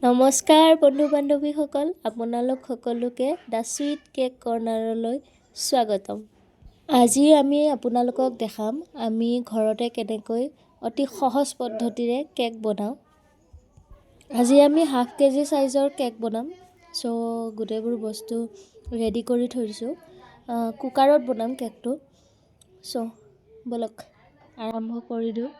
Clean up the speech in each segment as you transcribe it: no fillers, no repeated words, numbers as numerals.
নমস্কাৰ বন্ধু বান্ধৱীসকল, আপোনালোক সকলোকে দ্য চুইট কেক কৰ্ণাৰলৈ স্বাগতম। আজি আমি আপোনালোকক দেখাম আমি ঘৰতে কেনেকৈ অতি সহজ পদ্ধতিৰে কেক বনাওঁ। আজি আমি হাফ কেজি সাইজৰ কেক বনাম। সো গোটেইবোৰ বস্তু ৰেডি কৰি থৈছোঁ। কুকাৰত বনাম কেকটো। সো বলক আৰম্ভ কৰি দিওঁ।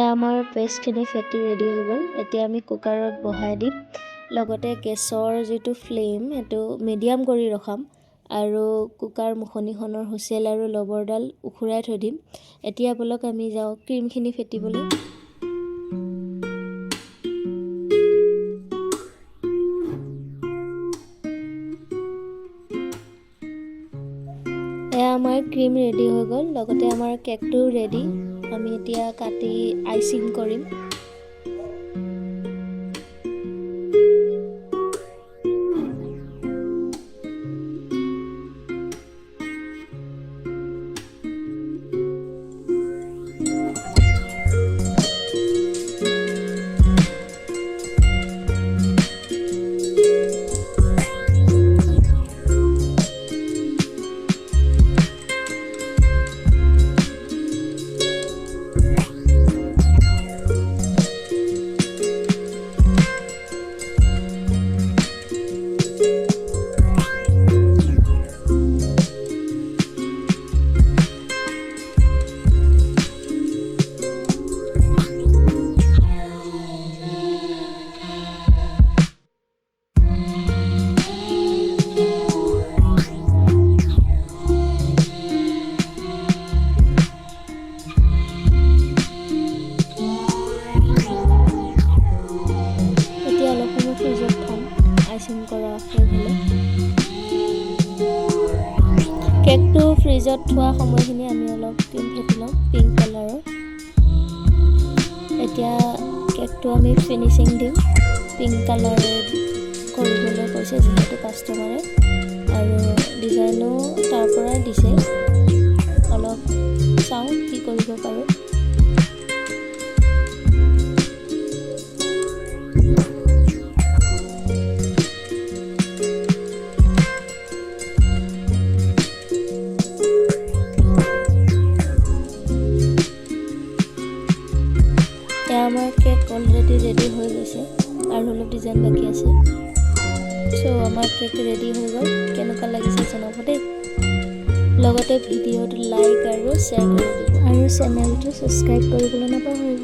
আমাৰ পেষ্টখিনি ফেটি ৰেডি হৈ গ'ল। এতিয়া আমি কুকাৰত বহাই দিম। লগতে গেছৰ যিটো ফ্লেম সেইটো মিডিয়াম কৰি ৰখাম আৰু কুকাৰ মুখনিখনৰ হুইচেল আৰু লবৰডাল উখুৰাই থৈ দিম। এতিয়া বলক আমি যাওঁ ক্ৰীমখিনি ফেটিবলৈ। আমাৰ ক্ৰীম ৰেডি হৈ গ'ল। লগতে আমাৰ কেকটো ৰেডি। আমি এতিয়া কাটি আইচিং কৰিম। কেকটো ফ্ৰিজত থোৱা সময়খিনি আমি অলপ ক্ৰীম ফেটি ল'ম পিংক কালাৰৰ। এতিয়া কেকটো আমি ফিনিচিং দিম। পিংক কালাৰে কৰিবলৈ কৈছে যিহেতু কাষ্টমাৰে, আৰু ডিজাইনো তাৰ পৰাই দিছে। অলপ চাওঁ কি কৰিব পাৰোঁ। আমাৰ কেক অলৰেডি ৰেডি হৈ গৈছে। আৰু অলপ ডিজাইন বাকী আছে। চ' আমাৰ কেক ৰেডি হৈ গ'ল। কেনেকুৱা লাগিছে জনাব দেই। লগতে ভিডিঅ'টো লাইক আৰু শ্বেয়াৰ কৰি দিব আৰু চেনেলটো ছাবস্ক্ৰাইব কৰিবলৈ নাপাহৰিব।